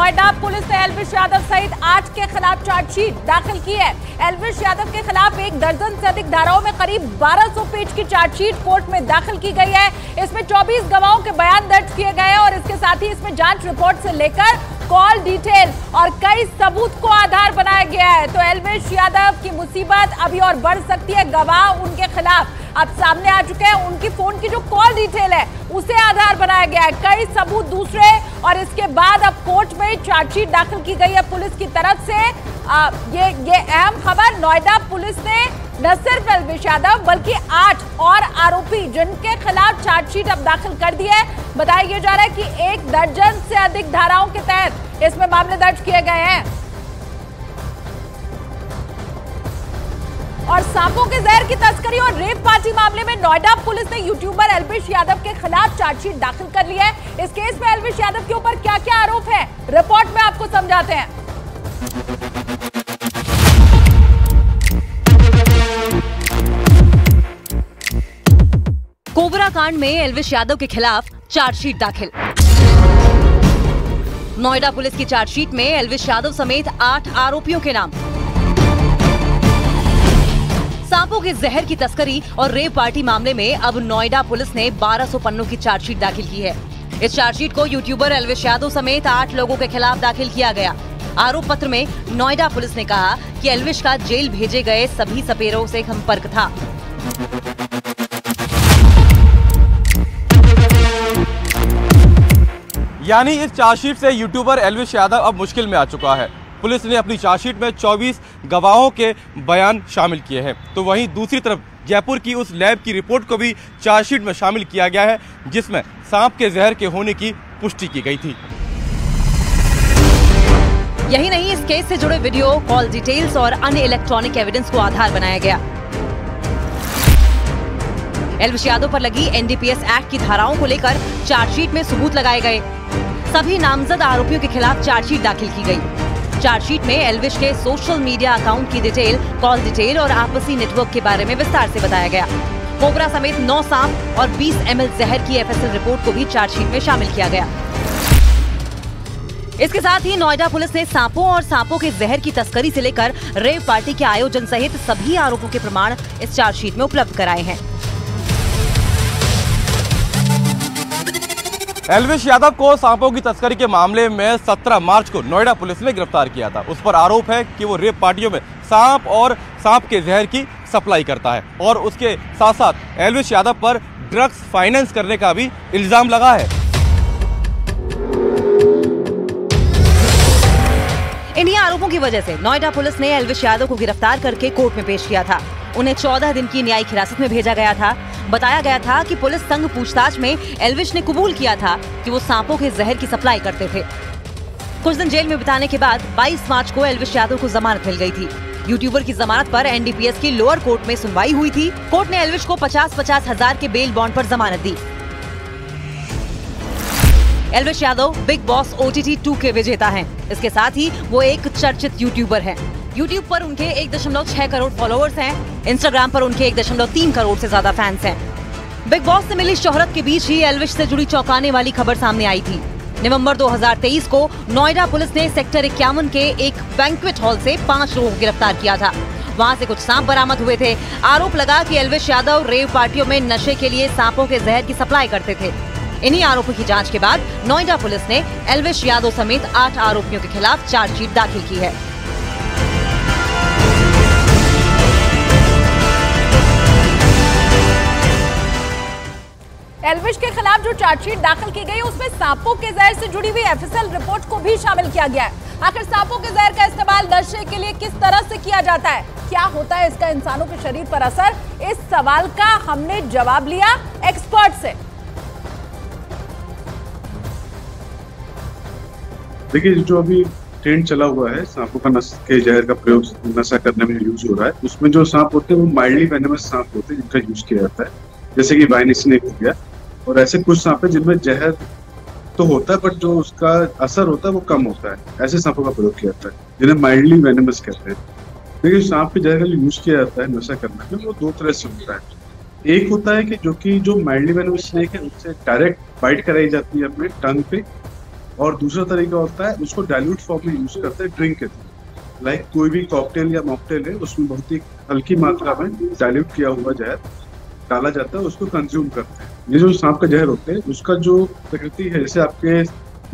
Noida police ने एल्विश यादव सहित 8 के खिलाफ चार्जशीट दाखिल की है। एल्विश यादव के खिलाफ 1 दर्जन से अधिक धाराओं में करीब 1200 पेज की चार्जशीट कोर्ट में दाखिल की गई है। इसमें 24 गवाहों के बयान दर्ज किए गए हैं और इसके साथ ही इसमें जांच रिपोर्ट से लेकर कॉल डिटेल और कई सबूत को आधार बनाया गया है। तो एल्विश यादव की मुसीबत अभी और बढ़ सकती है। गवाह उनके खिलाफ अब सामने आ चुके हैं। उनकी फोन की जो कॉल डिटेल है उसे आधार बनाया गया है, कई सबूत दूसरे, और इसके बाद अब कोर्ट में चार्जशीट दाखिल की गई है पुलिस की तरफ से। ये अहम खबर, नोएडा पुलिस ने न सिर्फ एल्विश यादव बल्कि 8 और आरोपी जिनके खिलाफ चार्जशीट अब दाखिल कर दी है। बताया जा रहा है कि 1 दर्जन से अधिक धाराओं के तहत इसमें मामले दर्ज किए गए हैं। और सांपों के जहर की तस्करी और रेप पार्टी मामले में नोएडा पुलिस ने यूट्यूबर एल्विश यादव के खिलाफ चार्जशीट दाखिल कर ली है। इस केस में एल्विश यादव के ऊपर क्या क्या आरोप है, रिपोर्ट में आपको समझाते हैं। कोबरा कांड में एल्विश यादव के खिलाफ चार्जशीट दाखिल। नोएडा पुलिस की चार्जशीट में एल्विश यादव समेत 8 आरोपियों के नाम। सांपों के जहर की तस्करी और रेप पार्टी मामले में अब नोएडा पुलिस ने 1200 पन्नों की चार्जशीट दाखिल की है। इस चार्जशीट को यूट्यूबर एल्विश यादव समेत 8 लोगों के खिलाफ दाखिल किया गया। आरोप पत्र में नोएडा पुलिस ने कहा कि एल्विश का जेल भेजे गए सभी सपेरों से संपर्क था। यानी इस चार्जशीट से यूट्यूबर एल्विश यादव अब मुश्किल में आ चुका है। पुलिस ने अपनी चार्जशीट में 24 गवाहों के बयान शामिल किए हैं। तो वहीं दूसरी तरफ जयपुर की उस लैब की रिपोर्ट को भी चार्जशीट में शामिल किया गया है, जिसमें सांप के जहर के होने की पुष्टि की गई थी। यही नहीं, इस केस से जुड़े वीडियो, कॉल डिटेल्स और अन्य इलेक्ट्रॉनिक एविडेंस को आधार बनाया गया। एल्विश यादव पर लगी एनडीपीएस एक्ट की धाराओं को लेकर चार्जशीट में सबूत लगाए गए। सभी नामजद आरोपियों के खिलाफ चार्जशीट दाखिल की गई। चार्जशीट में एल्विश के सोशल मीडिया अकाउंट की डिटेल, कॉल डिटेल और आपसी नेटवर्क के बारे में विस्तार से बताया गया। कोबरा समेत 9 सांप और 20 ml जहर की एफएसएल रिपोर्ट को भी चार्जशीट में शामिल किया गया। इसके साथ ही नोएडा पुलिस ने सांपों और सांपों के जहर की तस्करी से लेकर रेव पार्टी के आयोजन सहित सभी आरोपों के प्रमाण इस चार्जशीट में उपलब्ध कराए हैं। एल्विश यादव को सांपों की तस्करी के मामले में 17 मार्च को नोएडा पुलिस ने गिरफ्तार किया था। उस पर आरोप है कि वो रेप पार्टियों में सांप और सांप के जहर की सप्लाई करता है और उसके साथ साथ एल्विश यादव पर ड्रग्स फाइनेंस करने का भी इल्जाम लगा है। इन्हीं आरोपों की वजह से नोएडा पुलिस ने एल्विश यादव को गिरफ्तार करके कोर्ट में पेश किया था। उन्हें 14 दिन की न्यायिक हिरासत में भेजा गया था। बताया गया था कि पुलिस संग पूछताछ में एल्विश ने कबूल किया था कि वो सांपों के जहर की सप्लाई करते थे। कुछ दिन जेल में बिताने के बाद 22 मार्च को एल्विश यादव को जमानत मिल गई थी। यूट्यूबर की जमानत पर एनडीपीएस की लोअर कोर्ट में सुनवाई हुई थी। कोर्ट ने एल्विश को 50-50 हजार के बेल बॉन्ड पर जमानत दी। एल्विश यादव बिग बॉस OTT 2 के विजेता हैं। इसके साथ ही वो एक चर्चित यूट्यूबर हैं। यूट्यूब पर उनके 1.6 करोड़ फॉलोअर्स हैं। इंस्टाग्राम पर उनके 1.3 करोड़ से ज्यादा फैंस हैं। बिग बॉस से मिली शोहरत के बीच ही एल्विश से जुड़ी चौंकाने वाली खबर सामने आई थी। नवंबर 2023 को नोएडा पुलिस ने सेक्टर 51 के एक बैंक्वेट हॉल से 5 लोगों को गिरफ्तार किया था। वहां से कुछ सांप बरामद हुए थे। आरोप लगा कि एल्विश यादव रेव पार्टियों में नशे के लिए सांपों के जहर की सप्लाई करते थे। इन्हीं आरोपों की जांच के बाद नोएडा पुलिस ने एल्विश यादव समेत 8 आरोपियों के खिलाफ चार्जशीट दाखिल की है। एल्विश के खिलाफ जो चार्जशीट दाखिल की गई उसमें सांपों के जहर से जुड़ी हुई एफएसएल रिपोर्ट को भी शामिल किया गया है। आखिर सांपों के जहर का इस्तेमाल नशे के लिए किस तरह से किया जाता है, क्या होता है इसका इंसानों के शरीर पर असर, इस सवाल का हमने जवाब लिया एक्सपर्ट से। देखिए, जो अभी ट्रेंड चला हुआ है सांपों का के जहर का प्रयोग नशा करने में यूज हो रहा है, उसमें जो सांप होते हैं वो माइल्डली वेनेमस सांप होते हैं जिनका यूज किया जाता है, जैसे कि वाइन स्नेक हो गया। और ऐसे कुछ सांप है जिनमें जहर तो होता है बट जो उसका असर होता है वो कम होता है। ऐसे सांपों का प्रयोग किया जाता है जिन्हें माइल्डली वेनेमस कहते हैं। देखिए, सांप के जहर का यूज किया जाता है नशा करने में, वो 2 तरह से होता है। एक होता है कि जो माइल्डली वेनेमस स्नेक है उससे डायरेक्ट बाइट कराई जाती है अपने टंग पे, और दूसरा तरीका होता है उसको डाइल्यूट फॉर्म में यूज करते हैं ड्रिंक के थ्रू। लाइक कोई भी कॉकटेल या मॉकटेल है उसमें बहुत ही हल्की मात्रा में डाइल्यूट किया हुआ जहर डाला जाता है, उसको कंज्यूम करते हैं। ये जो सांप का जहर होते हैं उसका जो प्रकृति है, जैसे आपके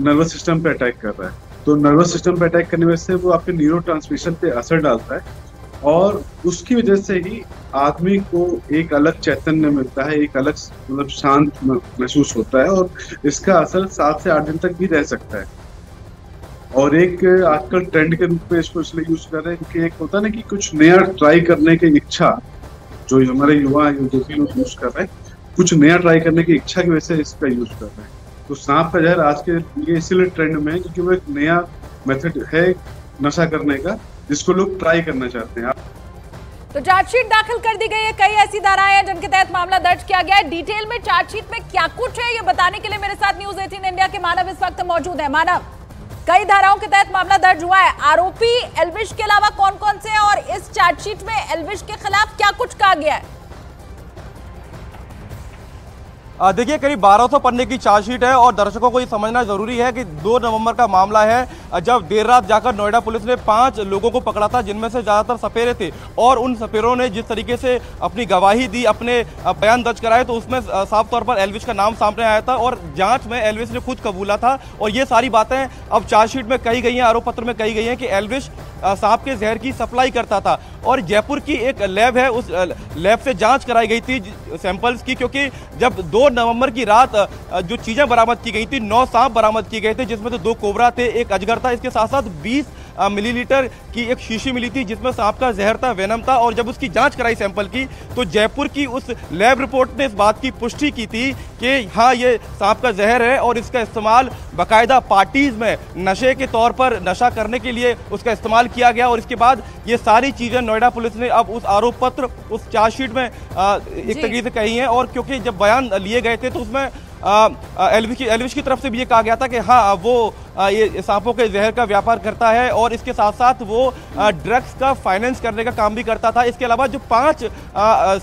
नर्वस सिस्टम पे अटैक कर रहा है, तो नर्वस सिस्टम पे अटैक करने से वो आपके न्यूरोट्रांसमिशन पे असर डालता है और उसकी वजह से ही आदमी को एक अलग चैतन्य मिलता है, एक अलग मतलब शांत महसूस होता है और इसका असर 7 से 8 दिन तक भी रह सकता है। और एक आजकल ट्रेंड के रूप में इसको इसलिए यूज कर रहे हैं क्योंकि एक होता है ना कि कुछ नया ट्राई करने की इच्छा, जो हमारे युवा हैं जो भी लोग यूज कर रहे हैं, कुछ नया ट्राई करने की इच्छा की वजह से इसका यूज कर रहे हैं। तो सांप का जहर आज के लिए इसीलिए ट्रेंड में है क्योंकि वो एक नया मेथड है नशा करने का जिसको लोग ट्राई करना चाहते हैं। तो चार्जशीट दाखिल कर दी गई है, कई ऐसी धाराएं हैं जिनके तहत मामला दर्ज किया गया है। डिटेल में चार्जशीट में क्या कुछ है ये बताने के लिए मेरे साथ न्यूज 18 इंडिया के मानव इस वक्त मौजूद है। मानव, कई धाराओं के तहत मामला दर्ज हुआ है, आरोपी एल्विश के अलावा कौन कौन से हैं और इस चार्जशीट में एल्विश के खिलाफ क्या कुछ कहा गया है? देखिए, करीब 1200 पन्ने की चार्जशीट है और दर्शकों को ये समझना जरूरी है कि 2 नवंबर का मामला है जब देर रात जाकर नोएडा पुलिस ने 5 लोगों को पकड़ा था जिनमें से ज्यादातर सपेरे थे और उन सपेरों ने जिस तरीके से अपनी गवाही दी, अपने बयान दर्ज कराए, तो उसमें साफ तौर पर एल्विश का नाम सामने आया था और जांच में एल्विश ने खुद कबूला था। और ये सारी बातें अब चार्जशीट में कही गई हैं, आरोप पत्र में कही गई हैं कि एल्विश सांप के जहर की सप्लाई करता था और जयपुर की एक लैब है, उस लैब से जांच कराई गई थी सैंपल्स की, क्योंकि जब 2 नवंबर की रात जो चीजें बरामद की गई थी, 9 सांप बरामद किए गए थे जिसमें तो 2 कोबरा थे, एक अजगर था, इसके साथ साथ 20 मिलीलीटर की एक शीशी मिली थी जिसमें सांप का जहर था, वेनम था। और जब उसकी जांच कराई सैंपल की तो जयपुर की उस लैब रिपोर्ट ने इस बात की पुष्टि की थी कि हाँ, ये सांप का जहर है और इसका इस्तेमाल बाकायदा पार्टीज में नशे के तौर पर नशा करने के लिए उसका इस्तेमाल किया गया। और इसके बाद ये सारी चीजें नोएडा पुलिस ने अब उस आरोप पत्र, उस चार्जशीट में एक तरीके से कही हैं। और क्योंकि जब बयान लिए गए थे तो उसमें एल्विश की तरफ से भी ये कहा गया था कि हाँ, वो ये सांपों के जहर का व्यापार करता है और इसके साथ साथ वो ड्रग्स का फाइनेंस करने का काम भी करता था। इसके अलावा जो 5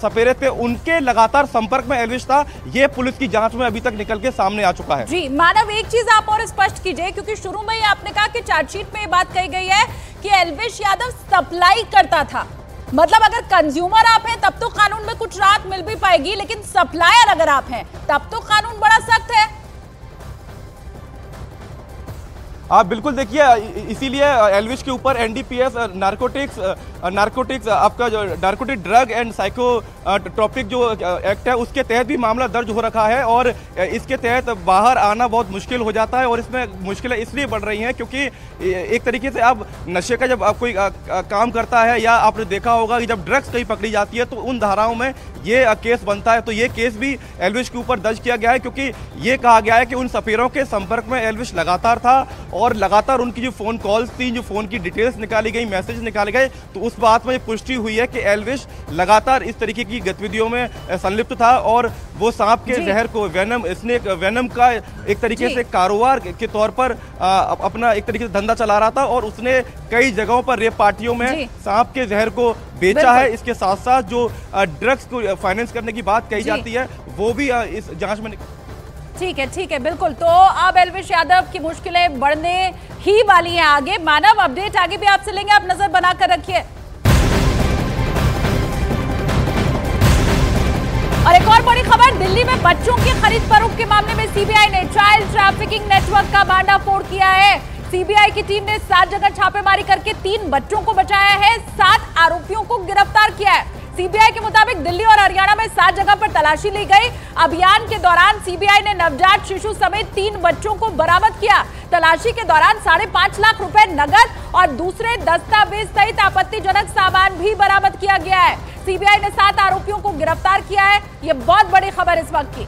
सपेरे थे उनके लगातार संपर्क में एल्विश था, ये पुलिस की जांच में अभी तक निकल के सामने आ चुका है। जी मानव, एक चीज आप और स्पष्ट कीजिए, क्योंकि शुरू में ही आपने कहा कि चार्जशीट में ये बात कही गई है कि एल्विश यादव सप्लाई करता था। मतलब अगर कंज्यूमर आप हैं तब तो कानून में कुछ राहत मिल भी पाएगी, लेकिन सप्लायर अगर आप हैं तब तो कानून बड़ा सख्त है। आप बिल्कुल देखिए, इसीलिए एल्विश के ऊपर एनडीपीएस नारकोटिक्स आपका जो नारकोटिक ड्रग एंड साइकोट्रोपिक जो एक्ट है उसके तहत भी मामला दर्ज हो रखा है और इसके तहत बाहर आना बहुत मुश्किल हो जाता है। और इसमें मुश्किलें इसलिए बढ़ रही हैं क्योंकि एक तरीके से अब नशे का जब कोई काम करता है या आपने देखा होगा कि जब ड्रग्स कहीं पकड़ी जाती है तो उन धाराओं में ये केस बनता है। तो ये केस भी एल्विश के ऊपर दर्ज किया गया है क्योंकि ये कहा गया है कि उन सपेरों के संपर्क में एल्विश लगातार था और लगातार उनकी जो फोन कॉल्स थी, जो फोन की डिटेल्स निकाली गई, मैसेज निकाले गए, तो उस बात में पुष्टि हुई है कि एल्विश लगातार इस तरीके की गतिविधियों में संलिप्त था और वो सांप के जहर को वेनम का एक तरीके से कारोबार के तौर पर अपना एक तरीके से धंधा चला रहा था और उसने कई जगहों पर रेप पार्टियों में सांप के जहर को बेचा है। इसके साथ साथ जो ड्रग्स को फाइनेंस करने की बात कही जाती है वो भी इस जांच में। ठीक है, बिल्कुल। तो अब एल्विश यादव की मुश्किलें बढ़ने ही वाली हैं आगे। मानव, अपडेट आगे भी आपसे लेंगे, आप नजर बनाकर रखिए। और एक और बड़ी खबर, दिल्ली में बच्चों की खरीद फरोख्त के मामले में सीबीआई ने चाइल्ड ट्रैफिकिंग नेटवर्क का भांडाफोड़ किया है। सीबीआई की टीम ने 7 जगह छापेमारी करके 3 बच्चों को बचाया है, 7 आरोपियों को गिरफ्तार किया है। सीबीआई के मुताबिक दिल्ली और हरियाणा में 7 जगह पर तलाशी ली गई। अभियान के दौरान सीबीआई ने नवजात शिशु समेत 3 बच्चों को बरामद किया। तलाशी के दौरान 5.5 लाख रुपए नगद और दूसरे दस्तावेज सहित आपत्तिजनक सामान भी बरामद किया गया है। सीबीआई ने 7 आरोपियों को गिरफ्तार किया है। ये बहुत बड़ी खबर इस वक्त की।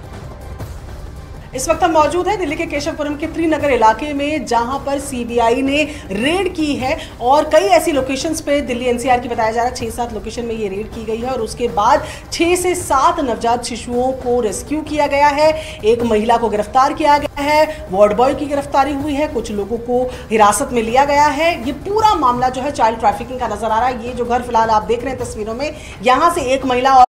इस वक्त हम मौजूद हैं दिल्ली के केशवपुरम के त्रिनगर इलाके में, जहां पर सीबीआई ने रेड की है और कई ऐसी लोकेशंस पे दिल्ली एनसीआर की बताया जा रहा है 6-7 लोकेशन में ये रेड की गई है और उसके बाद 6 से 7 नवजात शिशुओं को रेस्क्यू किया गया है। एक महिला को गिरफ्तार किया गया है, वार्ड बॉय की गिरफ्तारी हुई है, कुछ लोगों को हिरासत में लिया गया है। ये पूरा मामला जो है चाइल्ड ट्रैफिकिंग का नजर आ रहा है। ये जो घर फिलहाल आप देख रहे हैं तस्वीरों में, यहाँ से एक महिला